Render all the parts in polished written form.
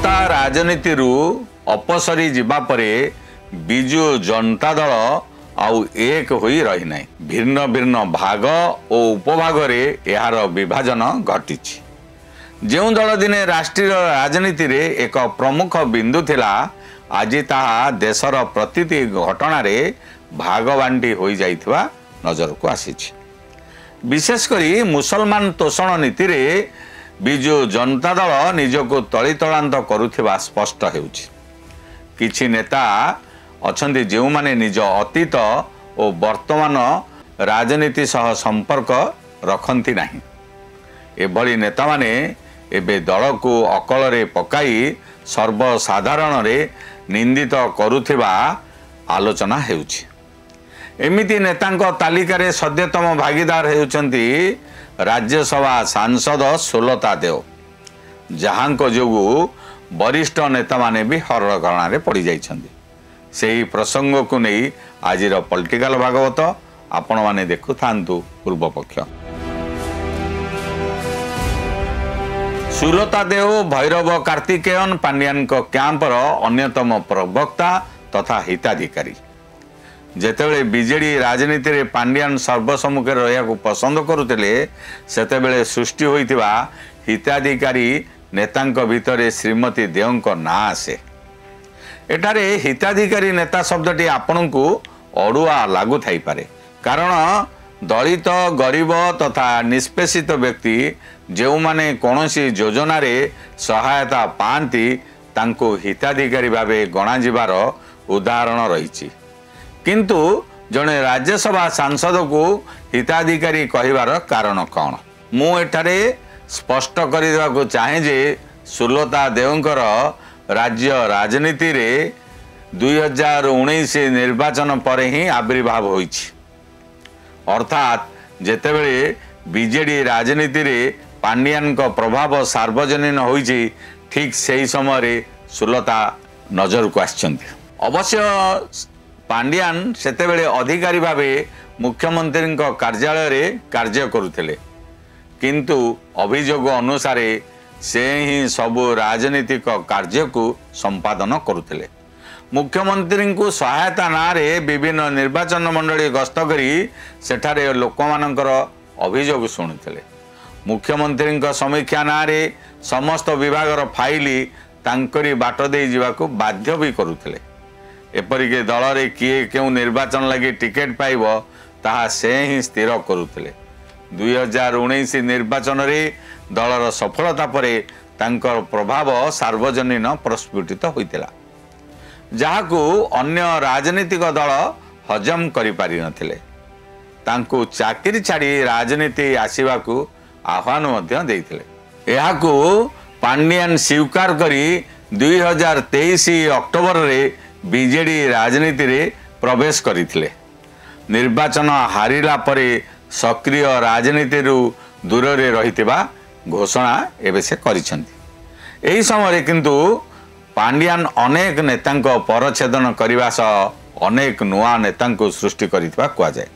सुलता राजनीति अपसरी जिबा परे बिजु जनता दल आउ एक होई रही नहीं। भिन्न भिन्न भाग और उपभाग रे यार विभाजन घटी। जो दल दिने राष्ट्रीय राजनीति रे एक प्रमुख बिंदु थिला आज ताहा देशर प्रतिटी घटना रे भागबांटी हो जाइथिबा नजर को आसी। विशेषकर मुसलमान तोषण नीति रे बिजु जनता दल निजको तलितलांत करुथिबा स्पष्ट हेउछि। किछि नेता अछंती जो माने निज अतीत और वर्तमान राजनीति सह संपर्क रखती नहीं। एभली नेता माने एबे दल को अकल रे पकाई सर्वसाधारण रे निंदित करुथिबा आलोचना हेउछि। एमिति नेतांक तालिकार सद्यतम भागीदार हेउचंती राज्यसभा सांसद सुलता देव, जहांको जोगु वरिष्ठ नेता माने भी हरगणा पड़ जाइछंती। सेही प्रसंग को नहीं आजिर पॉलिटिकल भागवत आपण माने देखु थांतु पूर्व पक्ष। सुलता देव भैरव कार्तिकेयन पांड्यान को कैंपर अन्यतम प्रवक्ता तथा हिताधिकारी। जेतेबेले बीजेडी राजनीति रे पांड्यान सर्वसम्मुखे रहिया को पसंद करुतिले सेतेबेले सृष्टि होइतिबा हिताधिकारी नेतांक भितरे श्रीमती देवंक ना आसे। एठारे हिताधिकारी नेता शब्दटी आपण को अड़ुआ लागू थाई पारे, कारण दलित गरीब तथा निष्पेषित व्यक्ति जो माने कौनसी योजना रे सहायता पाती तांको हिताधिकारी भावे गणा जिबार उदाहरण रही। किंतु जने राज्यसभा सांसद को हिताधिकारी कहिबार कारण कौन? मु एठारे स्पष्ट कर चाहे जे सुलता देवंकर राज्य राजनीति रे 2019 निर्वाचन पर ही आविर्भाव होइछि। अर्थात जेतेबेले बीजेडी राजनीति रे पांड्यान को प्रभाव सार्वजनीन होइछि, ठीक सही समय रे सुलता नजर को आछंती। अवश्य पांड्यान सेतेबेले अधिकारी भावे मुख्यमंत्री कार्यालय रे कार्य करुथिले, किंतु अभियोग अनुसार से ही सबु राजनीतिक कार्य को संपादन करुथिले। मुख्यमंत्री को सहायता नारे विभिन्न निर्वाचन मंडली गस्त करी सेठारे लोकमानंकर अभियोग शुणुथिले। मुख्यमंत्री समीक्षा नारे समस्त विभागर फाइली तांकरी बाट दे जीवाको बाध्य भी करुथिले। एपरिके दल रे किए केउ निर्वाचन लगी टिकेट पाइबो ताहा से ही स्थिर करुथिले। 2019 निर्वाचन रे दलर सफलता परे तांकर प्रभाव सार्वजनीन प्रस्फुटित होइतिला, जहाकू अन्य राजनीतिक दल हजम करि पारि नथिले। तांको चाकरी छाड़ी राजनीति आसीबाकू आह्वान मध्य देइथिले। एहाकू पांड्यान स्वीकार करी 2023 अक्टोबर रे बीजेडी राजनीति रे प्रवेश करिथिले। निर्वाचन हारिला परे सक्रिय राजनीति रु दूर रे रहितिबा घोषणा एबे से करिसेंती। एही समय किंतु पांड्यान अनेक नेतांक परछेदन करिवा सह अनेक नुआ नेतांक सृष्टि करितबा कुआ जाय।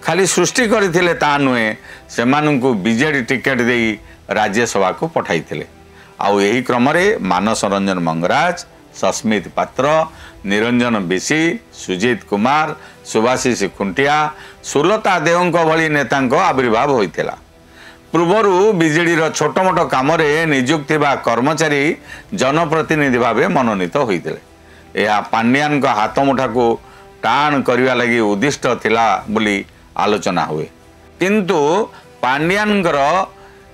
खाली सृष्टि करिथिले ता नुए, सेमानंकु बीजेडी टिकेट देई राज्यसभा को पठाइथिले। आउ एही क्रम रे मानस रंजन मंगराज, सस्मित पात्र, निरंजन बेसी, सुजीत कुमार, सुभाषिष खुंटिया, सुलता देवंक भली नेतांक आविर्भाव होइथिला। पूर्वरु बीजेडी रो छोट मोट काम रे नियुक्त थिबा कर्मचारी जनप्रतिनिधि भावे मनोनीत होइथिले। एहा पांड्यान को हाथ मुठा को टाण करिवा लागि उद्दिष्ट थिला बोली आलोचना हुए। किंतु पांड्यान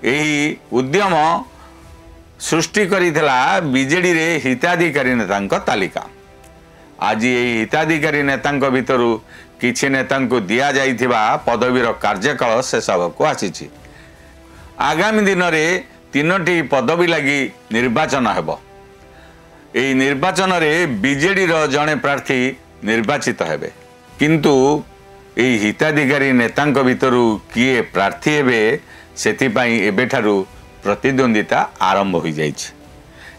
एही उद्यम सृष्टि करिथिला बीजेडी रे हिताधिकारी नेतांक तालिका। आज यही हिताधिकारी नेतांक भितरु किछि नेतांक दिया जाइथिबा पदवीर कार्यकाल शेष को आसीछि। आगामी दिन रे 3टी पदवी लगी निर्वाचन हेबो। एही निर्वाचन रे बीजेडी रो जणे प्रार्थी निर्वाचित हेबे, किंतु एही हिताधिकारी नेतांक भितरु किए प्रार्थी हेबे सेथिपाई एबेठारु प्रतिद्वंदिता आरंभ हो जाइछि।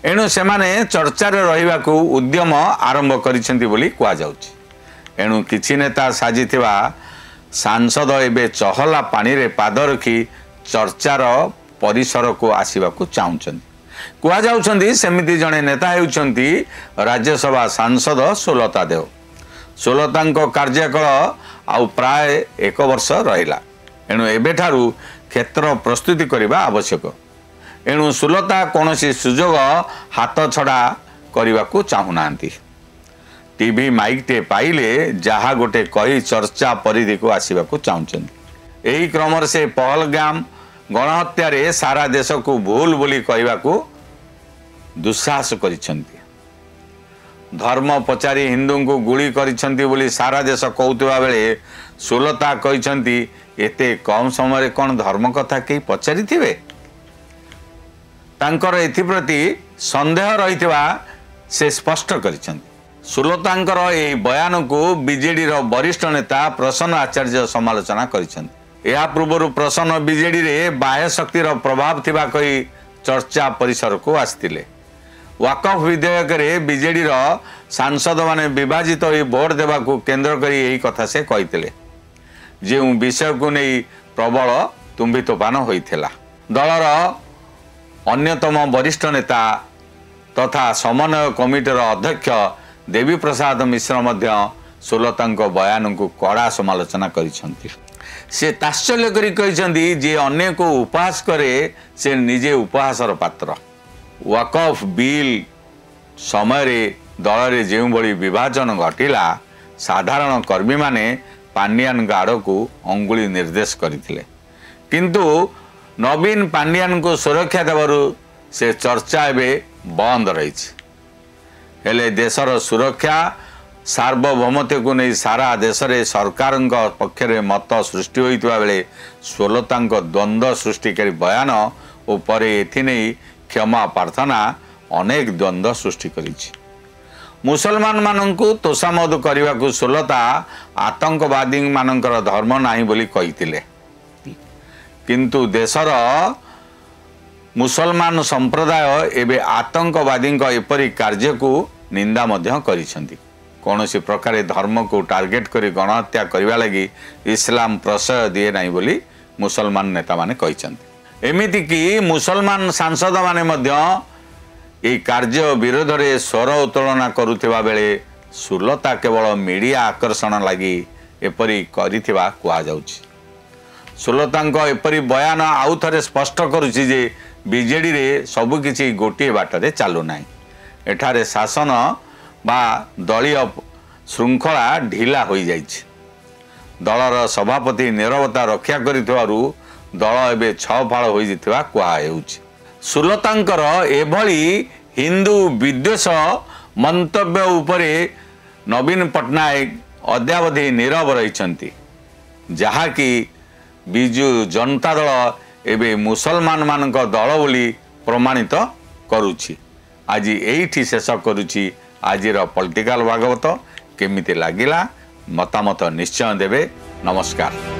एणु सेमाने चर्चार रहिबाकू उद्यम आरंभ करिसेंती बोली कुआ जाउछि। एणु किछि नेता साजिथिबा सांसद एबे चहला पानी रे पाद रखी चर्चार परिसर को आसीबाकू चाहुछंती। କୁହାଯାଉଛନ୍ତି ସେମିତି ଜଣେ ନେତା ହେଉଛନ୍ତି ରାଜ୍ୟସଭା ସାଂସଦ ସୁଲତା ଦେଓ। ସୁଲତାଙ୍କ କାର୍ଯ୍ୟକାଳ ଆଉ ପ୍ରାୟ 1 ବର୍ଷ ରହିଲା। ଏଣୁ ଏବେଠାରୁ କ୍ଷେତ୍ର ପ୍ରସ୍ତୁତି କରିବା ଆବଶ୍ୟକ। ଏଣୁ ସୁଲତା କୌଣସି ସୁଯୋଗ ହାତ ଛଡ଼ା କରିବାକୁ ଚାହୁଁନାହାନ୍ତି। টিভি ମାଇକ୍ଟେ ପାଇଲେ ଯାହା ଗୋଟେ କହି ଚର୍ଚ୍ଚା ପରିଧିକୁ ଆସିବାକୁ ଚାହୁଁଛନ୍ତି। ଏହି କ୍ରମରେ ସେ ପହଲଗାମ ଗଣହତ୍ୟାରେ ସାରା ଦେଶକୁ ଭୁଲ ବୋଲି କହିବାକୁ ଦୁଃସାହସ କରିଛନ୍ତି। ଧର୍ମ ପଚାରି ହିନ୍ଦୁଙ୍କୁ ଗୁଳି କରିଛନ୍ତି ବୋଲି ସାରା ଦେଶ କହୁଥିବା ବେଳେ ସୁଲତା କହିଛନ୍ତି ଏତେ କମ୍ ସମୟରେ କ'ଣ ଧର୍ମ କଥା କେହି ପଚାରିଥିବେ? ତାଙ୍କର ଏଥିପ୍ରତି ସନ୍ଦେହ ରହିଥିବା ସେ ସ୍ପଷ୍ଟ କରିଛନ୍ତି। ସୁଲତାଙ୍କର ଏହି ବୟାନକୁ ବିଜେଡିର ବରିଷ୍ଠ ନେତା ପ୍ରସନ୍ନ ଆଚାର୍ଯ୍ୟ ସମାଲୋଚନା କରିଛନ୍ତି। ଏହା ପୂର୍ବରୁ ପ୍ରସନ୍ନ ବିଜେଡିରେ ବାହ୍ୟ ଶକ୍ତିର ପ୍ରଭାବ ଥିବା କହି ଚର୍ଚ୍ଚା ପରିସରକୁ ଆସିଥିଲେ। ୱାକଫ ବିଧେୟକରେ ବିଜେଡିର ସାଂସଦମାନେ ବିଭାଜିତ ହୋଇ ଭୋଟ ଦେବାକୁ କେନ୍ଦ୍ର କରି ଏହି କଥା ସେ କହିଥିଲେ, ଯେଉଁ ବିଷୟକୁ ନେଇ ପ୍ରବଳ ତୁମ୍ବିତୋଫାନ ହୋଇଥିଲା। ଦଳର ଅନ୍ୟତମ ବରିଷ୍ଠ ନେତା ତଥା ସମନ୍ୱୟ କମିଟିର ଅଧ୍ୟକ୍ଷ ଦେବୀ ପ୍ରସାଦ ମିଶ୍ର ମଧ୍ୟ ସୁଲତାଙ୍କ ବୟାନକୁ କଡ଼ା ସମାଲୋଚନା କରିଛନ୍ତି। ସେ ତାତ୍ସଲ୍ୟ କରି କହିଛନ୍ତି ଯିଏ ଅନ୍ୟକୁ ଉପହାସ କରେ ସେ ନିଜେ ଉପହାସର ପାତ୍ର। ୱାକଫ ବିଲ୍ ସମୟରେ ଦଳରେ ଯେଉଁଭଳି ବିଭାଜନ ଘଟିଲା, ସାଧାରଣ କର୍ମୀମାନେ ପାଣ୍ଡିଆନଙ୍କ ଆଡ଼କୁ ଅଙ୍ଗୁଳି ନିର୍ଦ୍ଦେଶ କରିଥିଲେ। କିନ୍ତୁ ନବୀନ ପାଣ୍ଡିଆନଙ୍କୁ ସୁରକ୍ଷା ଦେବାରୁ ସେ ଚର୍ଚ୍ଚା ଏବେ ବନ୍ଦ ରହିଛି। ହେଲେ ଦେଶର ସୁରକ୍ଷା ସାର୍ବଭୌମତ୍ୱକୁ ନେଇ ସାରା ଦେଶରେ ସରକାରଙ୍କ ପକ୍ଷରେ ମତ ସୃଷ୍ଟି ହୋଇଥିବା ବେଳେ ସୁଲତାଙ୍କ ଦ୍ୱନ୍ଦ୍ୱ ସୃଷ୍ଟିକାରୀ ବୟାନ ଓ ପରେ ଏଥିନେଇ କ୍ଷମା ପ୍ରାର୍ଥନା ଅନେକ ଦ୍ୱନ୍ଦ୍ୱ ସୃଷ୍ଟି କରିଛି। ମୁସଲମାନମାନଙ୍କୁ ତୋଷାମଦ କରିବାକୁ ସୁଲତା ଆତଙ୍କବାଦୀମାନଙ୍କର ଧର୍ମ ନାହିଁ ବୋଲି କହିଥିଲେ, କିନ୍ତୁ ଦେଶର ମୁସଲମାନ ସମ୍ପ୍ରଦାୟ ଏବେ ଆତଙ୍କବାଦୀଙ୍କ ଏପରି କାର୍ଯ୍ୟକୁ ନିନ୍ଦା ମଧ୍ୟ କରିଛନ୍ତି। କୌଣସି ପ୍ରକାରେ ଧର୍ମକୁ ଟାର୍ଗେଟ କରି ଗଣହତ୍ୟା କରିବା ଲାଗି ଇସଲାମ ପ୍ରଶୟ ଦିଏ ନାହିଁ ବୋଲି ମୁସଲମାନ ନେତାମାନେ କହିଛନ୍ତି। ଏମିତିକି ମୁସଲମାନ ସାଂସଦମାନେ ମଧ୍ୟ ଏହି କାର୍ଯ୍ୟ ବିରୋଧରେ ସ୍ୱର ଉତ୍ତୋଳନ କରୁଥିବା ବେଳେ ସୁଲତା କେବଳ ମିଡ଼ିଆ ଆକର୍ଷଣ ଲାଗି ଏପରି କରିଥିବା କୁହାଯାଉଛି। ସୁଲତାଙ୍କ ଏପରି ବୟାନ ଆଉ ଥରେ ସ୍ପଷ୍ଟ କରୁଛି ଯେ ବିଜେଡିରେ ସବୁକିଛି ଗୋଟିଏ ବାଟରେ ଚାଲୁନାହିଁ। ଏଠାରେ ଶାସନ ବା ଦଳୀୟ ଶୃଙ୍ଖଳା ଢିଲା ହୋଇଯାଇଛି। ଦଳର ସଭାପତି ନୀରବତା ରକ୍ଷା କରିଥିବାରୁ ଦଳ ଏବେ 6 ଫାଳ ହୋଇଯାଇଥିବା କୁହାହେଉଛି। ସୁଲତାଙ୍କର ଏଭଳି ହିନ୍ଦୁ ବିଦ୍ୱେଷ ମନ୍ତବ୍ୟ ଉପରେ ନବୀନ ପଟ୍ଟନାୟକ ଅଦ୍ୟାବଧି ନୀରବ ରହିଛନ୍ତି, ଯାହାକି ବିଜୁ ଜନତା ଦଳ ଏବେ ମୁସଲମାନମାନଙ୍କ ଦଳ ବୋଲି ପ୍ରମାଣିତ କରୁଛି। ଆଜି ଏଇଠି ଶେଷ କରୁଛି ଆଜିର ପଲିଟିକାଲ ଭାଗବତ। କେମିତି ଲାଗିଲା ମତାମତ ନିଶ୍ଚୟ ଦେବେ। ନମସ୍କାର।